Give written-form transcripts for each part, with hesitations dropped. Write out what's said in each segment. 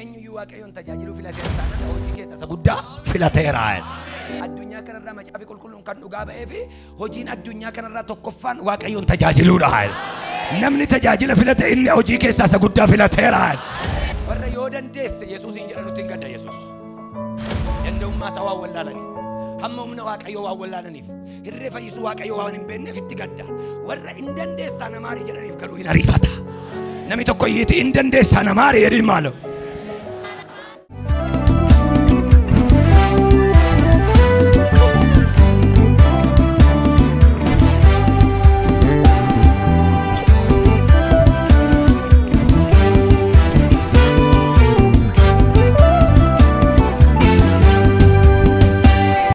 Eenyu waaqayyoon tajaajilu filateera taanaan hojii keessa isa guddaa filateera. Addunyaa kanarraa macaafi qulqulluun kan dhugaa ba'ee fi hojiin addunyaa kanarraa tokkoffaan waaqayyoon tajaajiluudha. Namni tajaajila filate inni hojii keessa isa guddaa filateera. Warra yoo dandeesse Yesuusin jedhan nutti hin gadda Yesuus. Danda'ummaa isaa waan wallaalaniif, hamma humna waaqayyoo waan wallaalaniif, hirree fayyisuu waaqayyoo waan hin beekneef itti gadda. Warra hin dandeessaa namaarii jedhaniif garuu hin ariifata. Namni tokko iyyiti hin dandeessaa namaarii jedhin maaloo.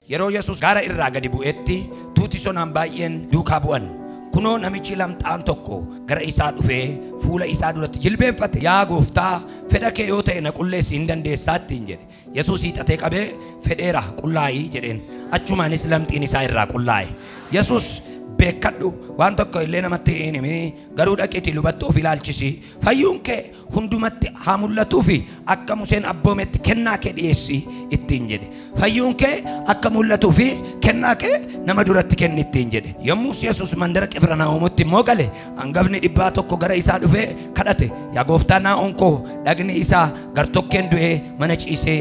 Yeroo Yesuus gaara irraa gadi bu'etti tuuti sonaan baay'een duukaa bu'an. Kunoo namichi lamxaan tokko gara isaa dhufee fuula isaa duratti jilbeenfate. Yaa gooftaa fedha kee yoo ta'e na qulleessi hin dandeessaa ittiin jedhe. Yesuus hiixatee qabee fedheera qullaa'ii jedheen. Achumaanis lamxiin isaa irraa qullaa'e. Yesuus beekadhu waan tokko illee namatti hin himi garuu dhaqiitii lubatti of ilaalchisi. Fayyuun kee hundumatti haa mul'atuu fi akka Museen abboometti kennaa kee dhiyeessi ittiin jedhe. Fayyuun kee akka mul'atuu fi kennaa kee nama duratti kenni ittiin jedhe. Yommus Yesuus mandara Qifirnaahoomitti immoo gale. Hangafni dhibbaa tokko gara isaa dhufee kadhate. Yaa gooftaa naa'oon koo dhagni isaa gartokkeen du'ee mana ciisee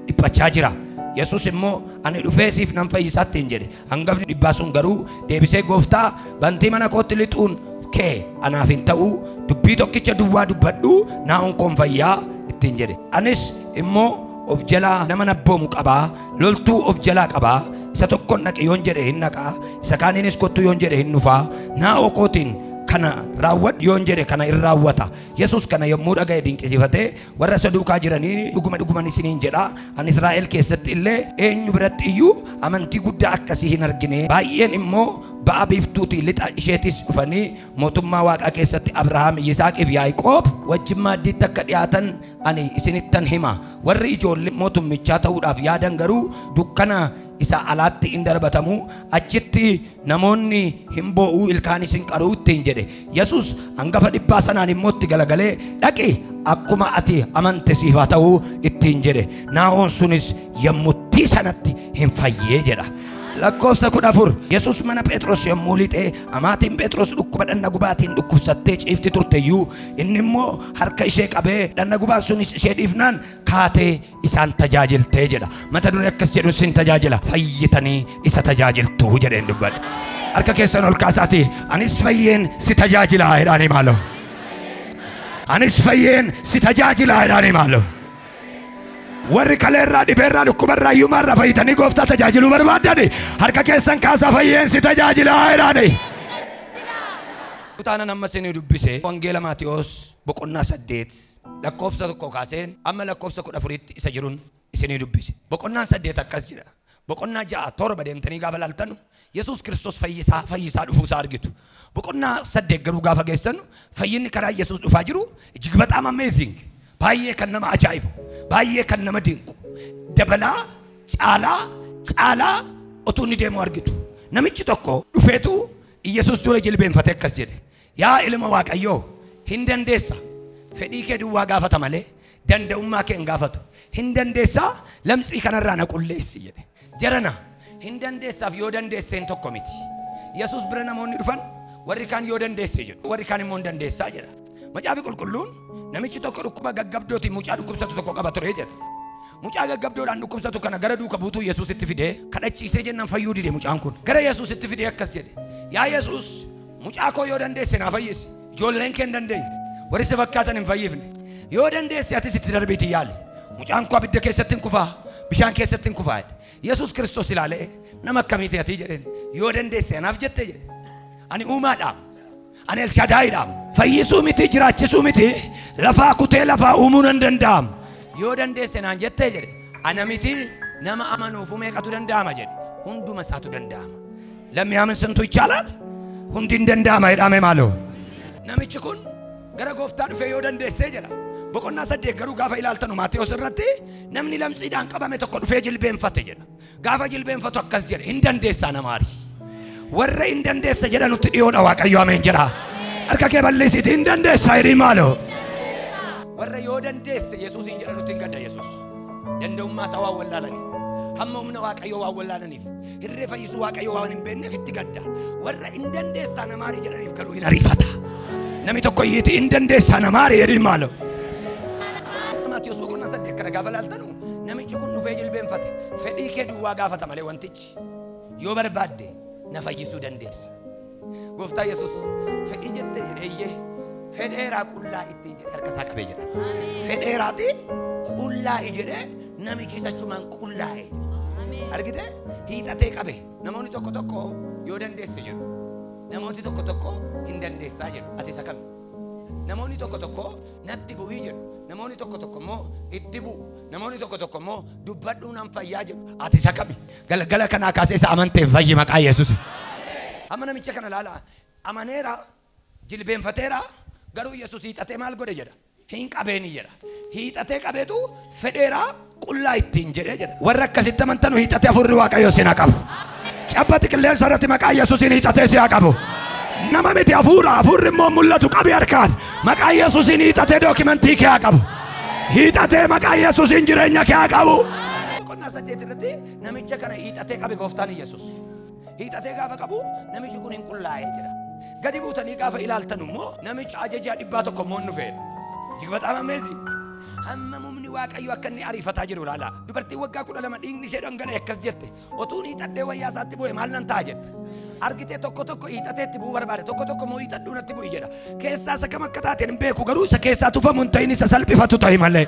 dhiphachaa jira. Yesuus immoo ani dhufee siif nan fayyisaa ittiin jedhe. Hangafni dhibbaa sun garuu deebisee gooftaa bantii mana kootti lixuun kee anaaf hin ta'u dubbii tokkicha duwwaa dubbadhu naa'oon koon fayyaa ittiin jedhe. Anis immoo of jalaa nama nabboomu qabaa, loltuu of jalaa qabaa. Isa tokkoon dhaqe yoon jedhe hin dhaqaa, isa kaaniinis kottu yoon jedhe hin dhufaa. Naa'oo kootiin kana raawwadhu yoon jedhe kana in raawwata. Yesuus kana yommuu dhaga'e dinqisiifatee warra isa duukaa jiranii dhuguma isiniin jedha ani Israa'el keessatti illee eenyu biratti iyyuu amantii guddaa akkasii hin argine. Baay'een immoo ba'a biiftuutii lixa isheetis dhufanii mootummaa Waaqaa keessatti Abrahaam, Yisaaqiif Yaaqoob wajjin maaddiitti akka dhiyaatan ani isinittan hima. Warri ijoollee mootummichaa ta'uudhaaf yaadan garuu dukkana isa alaatti in darbatamu, achitti namoonni hin boo'uu ilkaanis hin qaruu ittiin jedhe. Yesuus hangafa dhibbaa sanaan immoo itti galagalee dhaqi akkuma ati amante siif haa ta'uu ittiin jedhe. Naa'oon sunis yommuttii sanatti hin fayyee jedha. Lakkoofsa 14 Yesuus mana Phexros yommuu lixee amaatiin Phexros dhukkuba dhanna gubaatiin dhukkubsattee ciifti turteyyuu inni immoo harka ishee qabee dhanna gubaan sunis ishee dhiifnaan kaatee isaan tajaajiltee jedha. Mata duree akkas jedhu sin tajaajila fayyitanii isa tajaajiltu jedheen dubbadha. Harka keessan ol kaasaati anis fayyeen si tajaajilaa jedhaanii maaloo. Anis fayyeen si tajaajilaa jedhaanii maaloo. Warri kaleerraa dhibeerraa dhukkubarraa hiyyummaarraa fayyitanii gooftaa tajaajiluu barbaadani harka keessan kaasaa fayyeen si tajaajilaa jedhaani. Kutaana nama isinii dubbise wangeela Maatiyos boqonnaa 8 lakkoofsa 1 kaaseen amma lakkoofsa 14tti isa jiruun isinii dubbise. Boqonnaan 8 akkas jira. Boqonnaa 6 7 deemtanii gaafa laaltanu Yesuus Kiristoos fayyisaa dhufuusaa argitu. Boqonnaa 8 garuu gaafa geessannu fayyinni karaa Yesuus dhufaa jiru ijig bataam amazing. Baay'ee kan nama ajaa'ibu, baay'ee kan nama dinqu, dabalaa caalaa otuu inni deemu argitu. Namichi tokko dhufeetu Yesuus dura jilbeenfatee akkas jedhe. Yaa ilma Waaqayyoo hin dandeessa. Fedhii kee duwwaa gaafata malee danda'ummaa kee hin gaafatu. Hin dandeessaa lamxii kanarraa na qulleessi jedhe. Jarana hin dandeessaaf yoo dandeesseen tokko miti. Yesuus bira namoonni dhufan warri kaan yoo dandeesse jedhu, warri kaan immoo hin dandeessaa jedha. Macaafi qulqulluun namichi tokko dhukkuba gaggabdootiin mucaa dhukkubsatu tokko qaba ture jedha. Mucaa gaggabdoodhaan dhukkubsatu kana gara duuka buutuu Yesuus itti fidee kadhachiisee jennaan fayyuu dide mucaan kun. Gara Yesuus itti fidee akkas jedhe. Yaa Yesuus mucaa koo yoo dandeesse naa fayyisi. Ijoolleen kee hin dandeenye. Warri si fakkaatan hin fayyifne. Yoo dandeesse atis itti darbiitii yaali. Mucaan koo abidda keessatti hin kufaa, bishaan keessatti hin kufaa. Yesuus Kiristoos ilaalee nama akkamiiti ati jedheen. Yoo dandeesse anaaf jette jedhe. Ani uumaadhaam. Ani elshadaayidhaam. Fayyisuu miti jiraachisuu miti lafaa kutee lafaa uumuu nan danda'am. Yoo dandeesse naan jettee jedhe. Ana miti nama amanuuf meeqatu danda'ama jedhe. Hunduma isaatu danda'ama. Lammi amansantu ichaalaal hundi hin danda'ama jedhame maaloo. Namichi kun gara gooftaa dhufee yoo dandeessee jedha. Boqonnaa 8 garuu gaafa ilaaltanu Maatiyos irratti namni lamxiidhaan qabame tokko dhufee jilbeenfate jedha. Gaafa jilbeenfatu akkas jedhe hin dandeessaa namaari. Warra hin dandeessa jedhanutti dhiyoodha Waaqayyo ameen jedha. Harka kee balleessiti hin dandeessaa jedhi maaloo. warra yoo dandeesse Yesuusin jedhanutti hin gadda Yesuus danda'ummaa isaa waan wallaalaniif hamma humna Waaqayyoo waan wallaalaniif hirree fayyisuu Waaqayyoo waan hin beekneef itti gadda warra hin dandeessaa namaarii jedhaniif garuu hin ariifata namni tokko iyyiti hin dandeessaa namaarii jedhin maaloo Maatiyus boqonnaa 8 kana gaafa laaltanu namichi kun dhufee jilbeenfate fedhii kee duwwaa gaafata malee wantichi yoo barbaadde na fayyisuu dandeessa gooftaa Yesuus fedhii jettee jedheeyyee fedheeraa qullaa ittiin jedhe harka isaa qabee jedha fedheeraati qullaa jedhe namichi sachumaan qullaa jedhe argite hiixatee qabe namoonni tokko tokko yoo dandeesse jedhu namoonni tokko tokko hin dandeessaa jedhu ati isa kami namoonni tokko tokko natti bu'ii jedhu namoonni tokko tokko immoo itti bu'u namoonni tokko tokko immoo dubbadhuu nan fayyaa jedhu ati isa kami galgala kanaa kaasee isa amanteen fayyi maqaa Yesuus amma namicha kana laala amaneera jilbeenfateera garuu Yesuus hiixatee maal godhe jedha hin qabeeni jedha hiixatee qabeetu fedheera qullaa ittiin jedhee jedha warra akkasitti amantanu hiixatee afurri Waaqayyoo sin haa qabu cabbati qilleensa irratti maqaa Yesuusin hiixatee si haa qabu nama miti afurri immoo mul'atu qabi harkaan maqaa Yesuusin hiixatee dookimentii kee haa qabu hiixatee maqaa Yesuusin jireenya kee haa qabu boqonnaa 8 irratti namicha kana hiixatee qabe gooftaan Yesuus hiixatee gaafa qabu namichi kun hin qullaa'ee jedha gadi buutanii gaafa ilaaltan immoo namicha ajajaa 100 immoo dhufeedha jig bataam amazing hamma mumni Waaqayyo akka inni ariifataa jiru laala dubartii waggaa 12 dhiigni ishee dhangala'e akkas jette otuun hiixadhee wayyaa isaatti bu'e maal nan ta'a jette argitee tokko tokko hiixateetti bu'uu barbaade tokko tokko immoo hiixadhuu natti bu'i jedha keessaa isa kam akka taateen hin beeku garuu isa keessaa tufamu hin ta'in isa salphifatu ta'e malee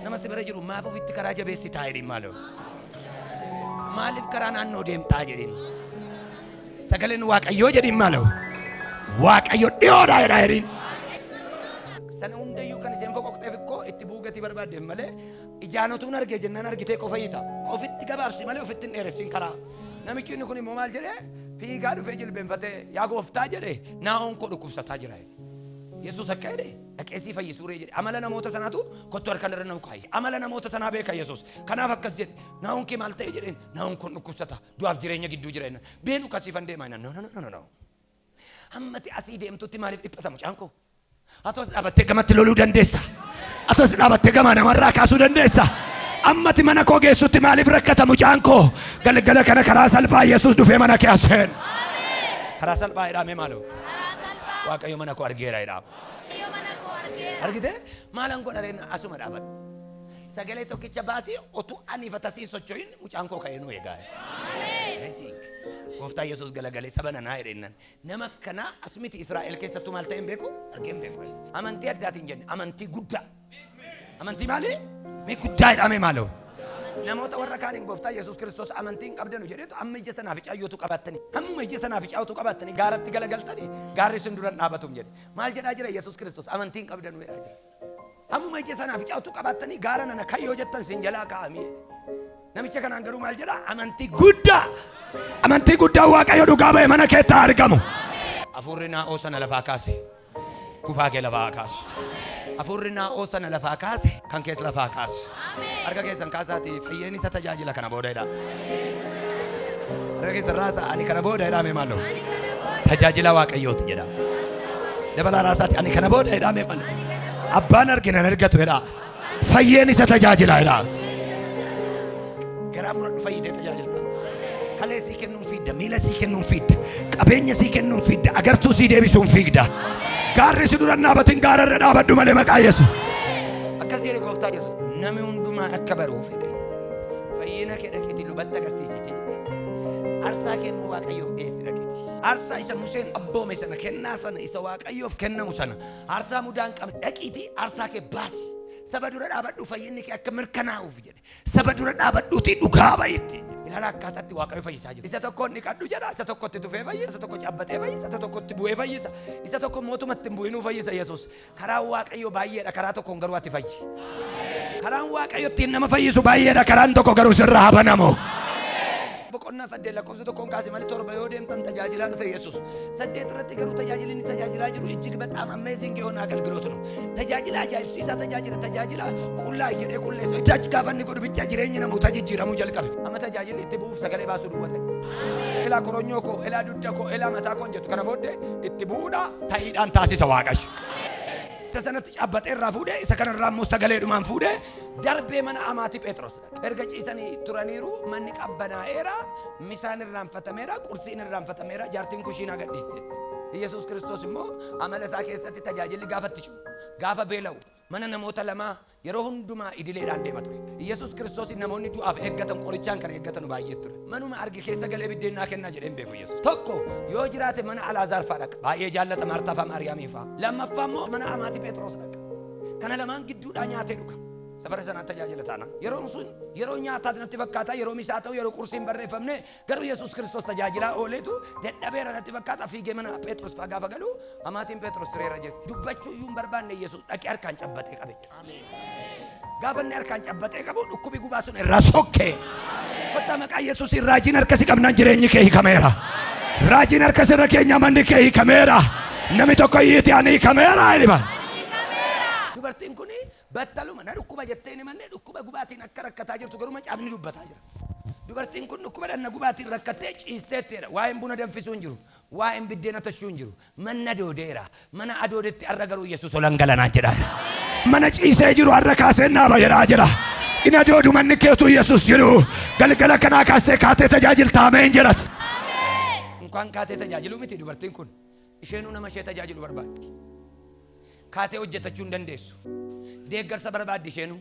nama si bira jiru maaf ofitti karaa jabeessitaa jedhin maaloo maaliif karaa naannoo deemtaa jedhin sagaleen Waaqayyoo jedhin maaloo Waaqayyo dhiyoodha jedhin sana hundayyuu kan iseen foqoqxeef ikkoo itti buugatii barbaaddeef malee ijaanotuun argee jennaan argitee qofayyita ofitti gabaabsi malee ofitti hin dheeressin karaa namichi inni kun immoo maal jedhee fiigaa dhufee jilbeenfatee yaa gooftaa jedhe naa'oon koo dhukkubsataa jira Yesuus akka jedhe dhaqeesii fayyisuuree jedhe amala namoota sanaatu kottu harkaan irra nama kaayye amala namoota sanaa beeka Yesuus kanaaf akkas jedhe naa'oon kee maal ta'e jedheen naa'oon kun dhukkubsata du'aaf jireenya gidduu jira beenu kasiifan deemaa no hammati asii deemtutti maaliif dhiphatamu caankoo atos dhaabattee gamatti loluu dandeessa atos dhaabattee gama namarraa kaasuu dandeessa ammati mana koo geessutti maaliif rakkatamu caankoo galgala kana karaa salphaa Yesuus dhufee mana kee aseen karaa salphaa jedhamee maaloo Waaqayyo mana koo argeera jedhama argite maalan godhareen asuma dhaabadhu sagalee tokkicha baasii otu aniifatasii socho'in mucaankoo ka'ee nu eegaa gooftaa Yesuus galagalee saba nanaa jedheennan nama kana asmiti Israa'el keessattuu maal ta'een beeku argeen beeku amantii addaatiin jenne amantii guddaa amantii maali mee guddaa jedhame maaloo namoota warra kaaniin gooftaa Yesuus Kiristoos amantiin qabdanu jedheetu amma ija sanaa fi caayyootu qabattanii hammuma ija sanaa fi caayootu qabattanii gaaratti galagaltanii gaarri sin duran dhaabatum jedhe maal jedhaa jira Yesuus Kiristoos amantiin qabdanu jedhaa jira hammuma ija sanaa fi caayootu qabattanii gaara nana kayyoo jettan sin jalaa kaa'amee namicha kanaan garuu maal jedhaa amantii guddaa Waaqayyo dhugaa ba'e mana keetti argamu afurri naa'oo sana lafaa kaase kufaa kee lafaa kaase afurri naa'oo sana lafaa kaase kan keessa lafaa kaase harka keessan kaasaati fayyeen isa tajaajila kana booda jedha harka keessan raasa ani kana booda jedha mee maaloo tajaajila Waaqayyooti jedha dabalaa raasaati ani kana booda jedha mee maaloo abbaan arginan argatu jedha fayyeen isa tajaajila jedha garaa muradhu fayyitee tajaajilta kalee sii kennuun fiidda miila sii kennuun fiidda qabeenya sii kennuun fiidda agartuu sii deebisuun fiigda gaarri si dura dhaabatin gaararra dhaabadhu malee maqaa Yesuus akkas jedhe gooftaa Yesuus namni hundumaa akka baruu fedhe fayyina kee dhaqeetii lubatti agarsiisitee jedhe aarsaa kennuu Waaqayyoof dhiyeessi dhaqeetii aarsaa isa Museen abboome sana kennaa sana isa Waaqayyoof kennamu sana aarsaa mudaan qabne dhaqiitii aarsaa kee baasi saba dura dhaabadhu fayyinni kee akka mirkanaa'uuf jedhe saba dura dhaabadhuutii dhugaa bayetti ilaala akkaataatti Waaqayyo fayyisaa jira isa tokko inni kadhu jedha isa tokkotti tufee fayyisa isa tokko cabbatee fayyisa isa tokkotti bu'ee fayyisa isa tokko mootumatti hin bu'inuu fayyisa Yesuus karaan Waaqayyo baay'eedha karaa tokkoon garuu ati fayyi karaan Waaqayyo ittiin nama fayyisu baay'eedha karaan tokko garuu sirraa habanamu boqonnaa 8 lakkoofsa tokkoon kaasee malee 7 yoo deemtan tajaajilaa dhufe Yesuus 8 irratti garuu tajaajilni tajaajilaa jiru ijjig በጣም amazing የሆነ አገልግሎት ነው tajaajila ajaa'ibsiisaa tajaajila qullaa jedhee qulleessa itti gaafanni godhu bicha jireenya namoota jijjiiramuu jalqabe amma tajaajilli itti bu'uuf sagalee baasuu duwwate ilaa koronyoo koo ilaa dudda koo ilaa mataa koo jettu kana booddee itti bu'uudha ta'iidhaan taasisa Waaqayyo تسنت أبت الرافودة سكان الرامو سجلة دومان فودة درب من أماتي بطرس إرجع إنساني ترانيرو منك أبنا إيرا مسان الرام فتميرا كرسين الرام فتميرا جارتين كوشينا قديستت يسوع كريستوس مو عمل ساكي ستي تجاجل غافت تجو غافة بيلو من نموت لما يروحون دوما إدلي راندي ماتوري يسوع كريستوس نموني دو أف إجتام قريتشان كان إجتام بايتور منو ما أرجع كيسا قلبي بدينا كنا جريم بيكو يسوع تكو يوجرات من على زار فارق باي جالة مارتا فماريامي فا لما فمو من أماتي بطرس لك كان لما نجدو دنيا تلوك سبرسنا تجاجل تانا يروم سون يرومnya atas nanti berkata yeromi satu yero kursim berrefamne garu Yesus Kristus tajajila oleh tu dabera nanti berkata fige mana Petrus faga fagalu amatin Petrus rera jesti dubbachu yum barbane Yesus aki arkan cabate kabe amin gafanne arkan cabate kabu ukubi gubasun rasokke kota maka Yesus irrajin arkasi kabnan jireenyi ke kamera rajin arkasi rakenya mandi ke kamera nami tokko yiti ani kamera iliba dubartin kuni battalu mana dhukkuba jetteeni manne dhukkuba gubaatiin akka rakkataa jirtu garuu macaafni dubbataa jira dubartiin kun dhukkuba dhanna gubaatiin rakkattee ciisteetteedha waa'een buna danfisuu hin jiru waa'een biddeena tashuu hin jiru manna doodeera mana adoodetti arra garuu Yesuus olan galanaa jedha mana ciisee jiru arra kaasee naaba jedhaa jira ina doodu manni keetu Yesuus jiru galgala kanaa kaasee kaatee tajaajilta ameen jedhat inkaan kaatee tajaajilu miti dubartiin kun isheenuu nama ishee tajaajilu barbaaddi kaatee hojjetachuu hin dandeessu deeggarsa barbaaddi isheenuu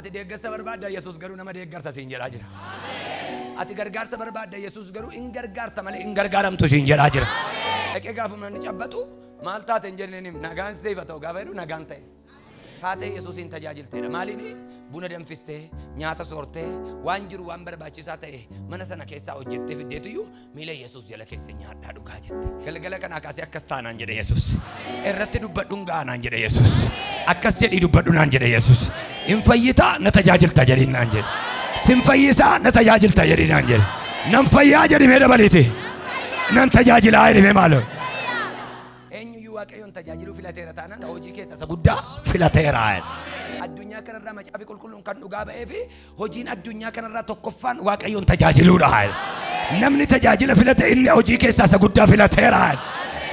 ati deeggarsa barbaadda Yesuus garuu nama deeggarsa siin jedhaa jira ati gargaarsa barbaadda Yesuus garuu in gargaarta malee in gargaaramtu siin jedhaa jira dhaqee gaafuma inni cabbatu maal taate hin jenneenim nagaan seefa ta'u gaafa jedhu nagaan ta'e kaatee Yesuusin tajaajilteedha maaliini buna danfistee nyaata soortee waan jiru waan barbaachisaa ta'e mana sana keessaa hojjettee fiddeetuyyuu miila Yesuus jala keessa nyaadhaa dhugaa jette galgala kanaa kaasee akkas taanaan jedhe Yesuus irratti dubbadhuun gaanaan jedhe Yesuus akkas jedhii dubbadhu naan jedhe Yesuus in fayyitaa na tajaajilta jedhiin naan jedhe sin fayyisaa na tajaajilta jedhiin naan jedhe nan fayyaa jedhimee dabaliiti nan tajaajilaa jedhimee maaloo waaqayyoon tajaajilu filateera taanaan hojii keessa isa guddaa filateera addunyaa kanarraa macaafi qulqulluun kan dhugaa ba'ee fi hojiin addunyaa kanarraa tokkoffaan waaqayyoon tajaajiluudha namni tajaajila filate inni hojii keessa isa guddaa filateera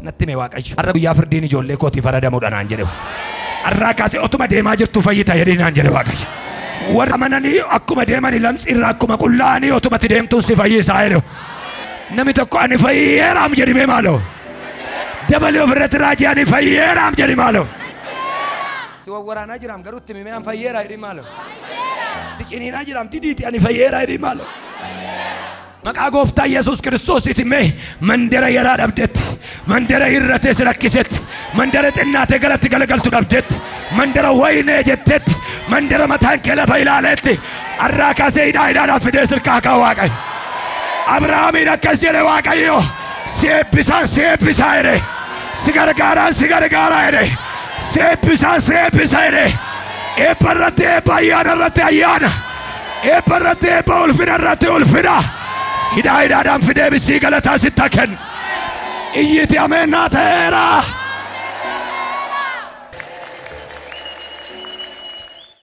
natti mee waaqayyo har'a guyyaa firdiin ijoollee kootii faradamuudha naan jedhe har'aa kaasee otuma deemaa jirtu fayyita jedhee naan jedhe waaqayyo warra amananii akkuma deemanii lamxi irraa akkuma qullaa'anii otumatti deemtuun si fayyisaa jedhu namni tokko ani fayyeeraam jedhimee maaloo دبلي وفرت راجعني فييرام جري مالو توورانا جرام قروت مي ام فييرا يري مالو سيكينينا جرام تديتي اني فييرا يري مالو مقا غوفتا يسوع كريستوس يتمي مندر يرا دبدت مندر يرته سركست مندر تناته غلط غلغلت دبدت مندر وينه جتت مندر متان كلا فيلالت اراكا سيدا ايدا فدسر كاكا واقع ابراهيم يركسر واقعيو سيبسا يري sigara gara ere sepisa ere e parate bayana rate ayana e parate ulfina rate ulfina ida dam fide bisi galata sitaken iyiti amena tera